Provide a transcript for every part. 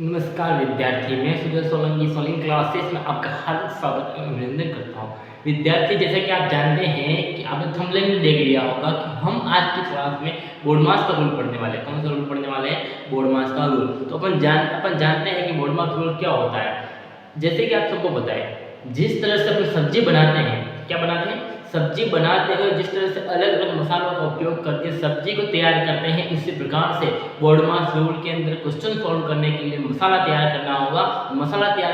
नमस्कार विद्यार्थी, मैं सुजय सोलंकी सोलिंग क्लासेस में आपका हार्दिक स्वागत एवं अभिनंदन करता हूँ। विद्यार्थी, जैसे कि आप जानते हैं कि आपने थंबनेल में देख लिया होगा कि हम आज की क्लास में बोर्ड मास का रूल पढ़ने वाले हैं। कौन सा रूल पढ़ने वाले हैं? बोर्ड मास का रूल। तो अपन जानते हैं कि बोर्ड मास रूल क्या होता है। जैसे कि आप सबको पता है, जिस तरह से अपन सब्जी बनाते हैं, क्या बनाते हैं? सब्जी बनाते हुए जिस तरह से अलग अलग मसालों का उपयोग करके सब्जी को तैयार करते हैं, इसी प्रकार से बोर्ड मास रूल के अंदर क्वेश्चन सॉल्व करने के लिए मसाला तैयार करना होगा। मसाला तैयार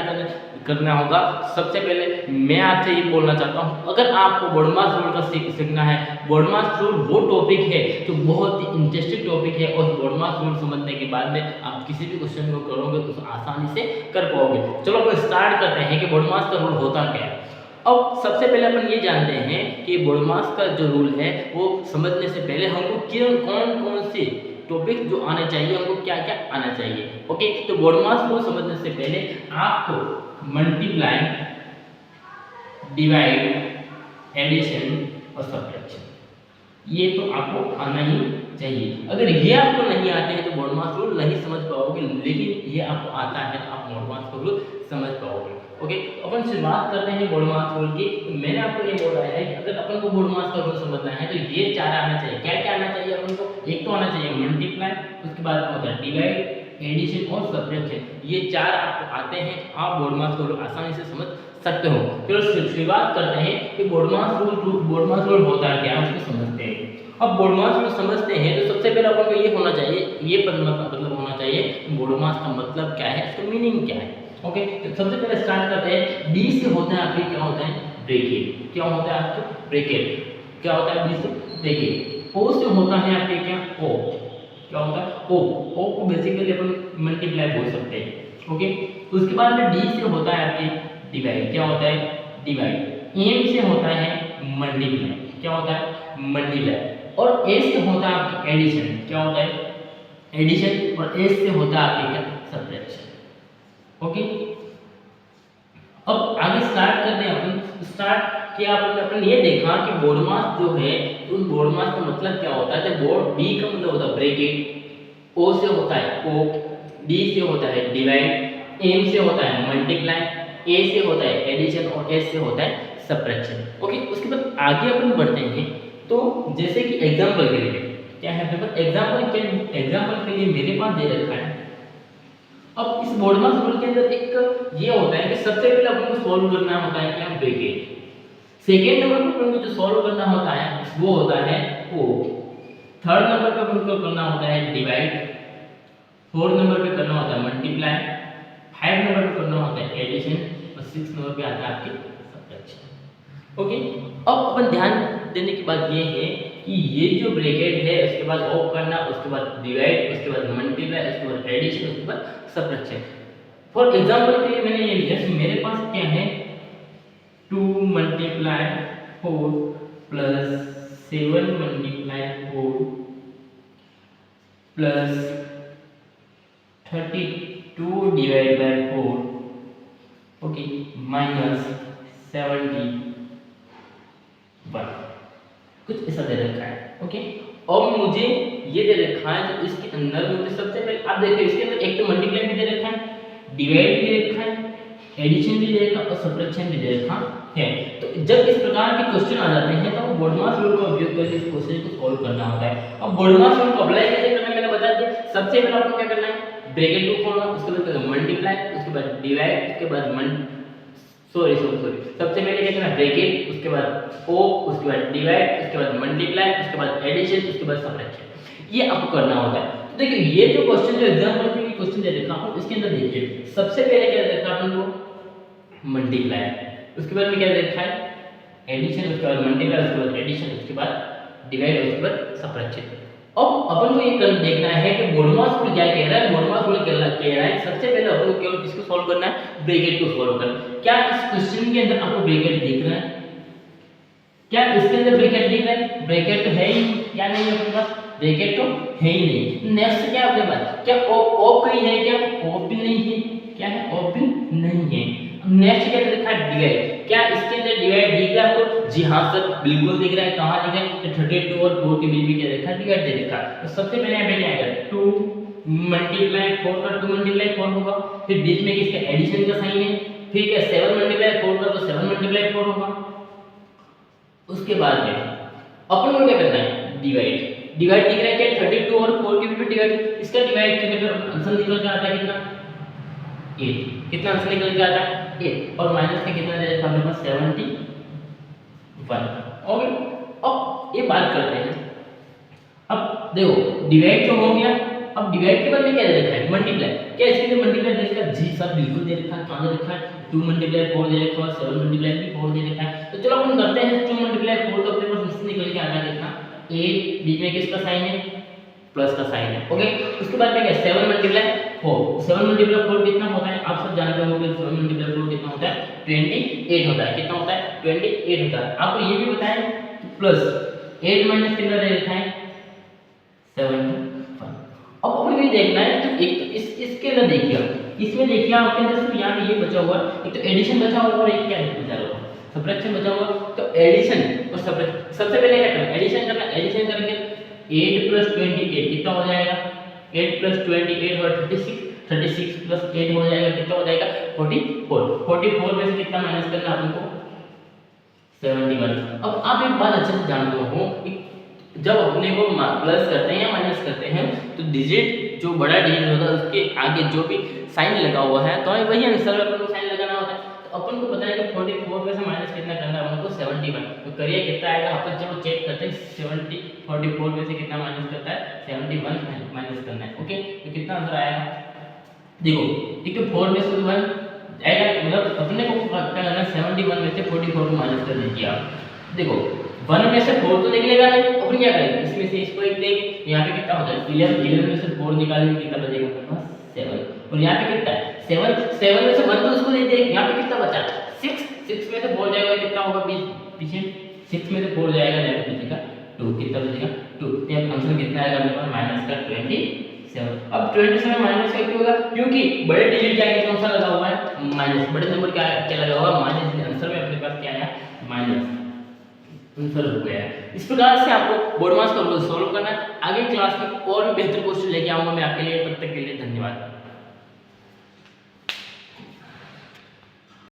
करना होगा। सबसे पहले मैं आपसे ये बोलना चाहता हूँ, अगर आपको बोर्ड मास रूल का सीखना है, बोर्ड मास रूल वो टॉपिक है जो बहुत ही इंटरेस्टिंग टॉपिक है और बोर्ड मास रूल समझने के बाद में आप किसी भी क्वेश्चन को करोगे तो आसानी से कर पाओगे। चलो अपन स्टार्ट करते हैं कि बोर्ड मास का रूल होता क्या है। अब सबसे पहले अपन ये जानते हैं कि बोर्ड मास का जो रूल है वो समझने से पहले हमको कौन कौन से टॉपिक जो आने चाहिए, हमको क्या क्या आना चाहिए। ओके, तो बोर्ड मास रूल समझने से पहले आपको मल्टीप्लाई, डिवाइड, एडिशन और सब्ट्रैक्शन ये तो आपको आना ही चाहिए। अगर ये आपको नहीं आते हैं तो बोर्ड मास रूल नहीं समझ पाओगे, लेकिन ये आपको आता है तो आप बोर्ड मास का रूल समझ पाओगे। ओके, तो अपन शुरुआत करते हैं बोर्ड मास रूल की। तो मैंने आपको ये बोला है कि अगर अपन को बोर्ड मास का रूल समझना है तो ये चार आना चाहिए। क्या क्या आना चाहिए अपन को? एक तो आना चाहिए मल्टीप्लाई, उसके बाद होता है डिवाइड, एडिशन और सब्ट्रैक्शन। ये चार आपको आते हैं, आप बोर्ड मास का रूल आसानी से समझ सकते हो। चलो शुरुआत करते हैं कि बोर्ड मास रूल होता है क्या, उसको समझते हैं। अब बोर्ड मास रूल समझते हैं तो सबसे पहले अपन को ये होना चाहिए, ये मतलब होना चाहिए बोर्ड मास का मतलब क्या है, इसका मीनिंग क्या है। ओके, तो सबसे पहले स्टार्ट करते हैं। डी से होता है आपके क्या होता है? ब्रैकेट। क्या होता है आपके? ब्रैकेट। क्या होता है डी से? ब्रैकेट। ओ से होता है आपके क्या? ओ। क्या होता है? ओ। ओ को बेसिकली अपन मल्टीप्लाई बोल सकते हैं। ओके, उसके बाद में डी से होता है आपके डिवाइड। क्या होता है? डिवाइड। एम से होता है मल्टीप्लाई। क्या होता है? मल्टीप्लाई। और एस से होता है आपका एडिशन। क्या होता है? एडिशन। और एस से होता है आपके क्या? सब्ट्रैक्शन। ओके, अब आगे स्टार्ट करते हैं। अपन स्टार्ट किया, अपन ये देखा कि बोर्ड मास जो है, उस बोर्ड मास का मतलब क्या होता है। तो बोर्ड बी का मतलब होता है ब्रैकेट, ओ से होता है ओ, डी से होता है डिवाइड, एम से होता है मल्टीप्लाई, ए से होता है एडिशन और एस से होता है सब्ट्रैक्शन। ओके, उसके बाद आगे अपन बढ़ते हैं। तो जैसे कि एग्जांपल के लिए क्या है पेपर, एग्जांपल के लिए मेरे पास दे रखा है। अब इस बोर्ड मास रूल के अंदर एक ये होता है कि सबसे पहले अपन को सॉल्व करना होता है क्या? ब्रैकेट। सेकेंड नंबर पर अपन को जो सॉल्व करना होता है वो होता है ओ। थर्ड नंबर पे अपन को करना होता है डिवाइड, फोर्थ नंबर पे करना होता है मल्टीप्लाई, फाइव नंबर पे करना होता है एडिशन और सिक्स नंबर पे आता है आपके सब्ट्रैक्शन। ओके, अब अपन ध्यान देने की बात ये है कि ये जो ब्रैकेट है उसके बाद ऑफ करना, उसके बाद डिवाइड, उसके बाद मल्टीप्लाई, उसके बाद एडिशन, उसके बाद सब्ट्रैक्शन। फॉर एग्जांपल के लिए मैंने ये लिया कि मेरे पास क्या है, 2 multiply 4 plus 7 multiply 4 plus 32 divide by 4, okay, minus 71, कुछ ऐसा दे रखा है। ओके, अब मुझे ये दे रखा है तो इसके अंदर मुझे सबसे पहले आप देखिए, इसके अंदर एक तो मल्टीप्लाई भी दे रखा है, डिवाइड भी दे रखा है, एडिशन भी दे रखा है और सब्ट्रैक्शन भी दे रखा है। तो जब इस प्रकार के क्वेश्चन आ जाते हैं तो बोर्ड मास रूल का उपयोग करके इस क्वेश्चन को सॉल्व करना होता है। अब बोर्ड मास रूल को अप्लाई कैसे करना है मैंने बता दिया। सबसे पहले आपको क्या करना है? ब्रैकेट को खोलना, उसके बाद मल्टीप्लाई, उसके बाद डिवाइड, उसके बाद सॉरी सबसे पहले क्या करना है? ब्रैकेट, उसके बाद ओ, उसके बाद डिवाइड, उसके बाद मल्टीप्लाई, उसके बाद एडिशन, उसके बाद सब्ट्रैक्शन। ये आपको करना होता है। तो देखिए, ये जो क्वेश्चन जो एग्जांपल के लिए क्वेश्चन दे रखा हूं, इसके अंदर देखिए सबसे पहले क्या दे रखा है अपन को? मल्टीप्लाई, उसके बाद में क्या दे रखा है? एडिशन, उसके बाद मल्टीप्लाई, उसके बाद एडिशन, उसके बाद डिवाइड, उसके बाद सब्ट्रैक्शन। अब अपन को ये देखना है कि बोर्ड मास रूल क्या कह रहा है। बोर्ड मास रूल कह रहा है सबसे पहले अपन को केवल किसको सॉल्व करना है? ब्रैकेट को सॉल्व करना है। क्या इस क्वेश्चन के अंदर आपको ब्रैकेट दिख रहा है? क्या इसके अंदर ब्रैकेट दिख रहा है? ब्रैकेट तो है ही क्या? नहीं है अपने पास ब्रैकेट, तो है ही नहीं। नेक्स्ट क्या अपने पास? क्या ऑफ कहीं है? क्या ऑफ भी नहीं है? क्या है? ऑफ भी नहीं है। नेक्स्ट क्या लिखा है? डिवाइड। क्या इसके अंदर डिवाइड दिख रहा है आपको? जी हाँ सर, बिल्कुल दिख रहा है। कहाँ दिख रहा है? 32 और 4 के बीच में क्या लिखा है? डिवाइड दे रखा है। तो सबसे पहले यहाँ पे क्या आएगा? 2 मल्टीप्लाई 4 का 2 मल्टीप्लाई 4 होगा, फिर बीच में किसका एडिशन का साइन है, फिर क्या 7 मल्टीप्लाई 4 का तो 7 मल्टीप्लाई 4 होगा। उसके बाद में अपन को क्या करना है, डिवाइड। डिवाइड दिख रहा है क्या 32 और 4 के बीच डिवाइड, इसका डिवाइड करने पर आंसर निकल के आता है कितना 8। कितना आंसर निकल के आता है 8 और माइनस का कितना दे रखा है हमारे पास 71। ओके, अब ये बात करते हैं। अब देखो डिवाइड तो हो गया, अब डिवाइड के बाद में क्या दे रखा है मल्टीप्लाई। क्या इसके लिए मल्टीप्लाई दे रखा है जी सब बिल्कुल दे रखा है, कहां दे रखा है 2 मल्टीप्लाई 4 दे रखा है, 7 मल्टीप्लाई भी 4 दे रखा है। तो चलो अपन करते हैं 2 मल्टीप्लाई 4 का अपने पास आंसर निकल के आ रहा है कितना 8, बीच में किसका साइन है प्लस का साइन है। ओके, उसके बाद में क्या 7 मल्टीप्लाई 4, 7 मल्टीप्लाई 4 कितना होता है आप सब जानते होंगे 7 मल्टीप्लाई 4 कितना होता है 28 होता है। कितना होता है 28 होता है। आपको ये भी बताया प्लस 8 माइनस कितना दे रखा है 71। अब हमें भी देखना है तो एक तो इसके अंदर देखिए, इसमें देखिए आपके अंदर सिर्फ यहाँ पे ये बचा हुआ, एक तो एडिशन बचा हुआ और एक क्या बचा हुआ सबट्रैक्शन बचा हुआ। तो एडिशन और सबट्रैक्शन सबसे पहले क्या करना है एडिशन करना। एडिशन करके 8 प्लस 28 कितना हो जाएगा 8 प्लस 28 और 36 प्लस 8 हो जाएगा कितना हो जाएगा 44 में से कितना माइनस करना है आपको 71। अब आप एक बात अच्छे से जानते हो जब अपने को प्लस करते हैं या माइनस करते हैं तो डिजिट जो बड़ा डिजिट होता है उसके आगे जो भी साइन लगा हुआ है तो वही आंसर में अपन को साइन लगाना होता है। तो अपन को पता है कि 44 में से माइनस कितना करना है अपन को 71। तो करिए कितना आएगा अपन चलो चेक करते हैं 44 में से कितना माइनस करता है 71 माइनस करना है। ओके, तो कितना आंसर आएगा देखो एक तो 4 में से 1 आएगा, मतलब अपने को क्या करना है 71 में से 44 को माइनस कर दीजिए आप। देखो 1 में से 4 तो निकलेगा नहीं, अपन क्या करेंगे इसमें से इसको एक लेंगे, यहाँ पे कितना होता है 11 में से 4 निकालेंगे कितना बचेगा अपने पास 7। और यहाँ पे कितना है 7 में से 1 तो उसको दे दिए, यहाँ पे कितना बचा 6 में से 4 जाएगा कितना होगा पीछे 6 में से 4 जाएगा यहाँ पे बचेगा 2। कितना बचेगा 2। तो आंसर कितना आएगा अपने पास माइनस का 27। अब 27 माइनस का क्यों होगा क्योंकि बड़े डिजिट के आगे कौन सा लगा हुआ है माइनस, बड़े नंबर क्या लगा हुआ है माइनस। आंसर में अपने पास क्या आया माइनस आंसर हो गया है। इस प्रकार से आपको बोर्ड मास का सॉल्व करना है। आगे क्लास में और भी बेहतर क्वेश्चन लेके आऊंगा मैं आपके लिए, तब तक के लिए धन्यवाद।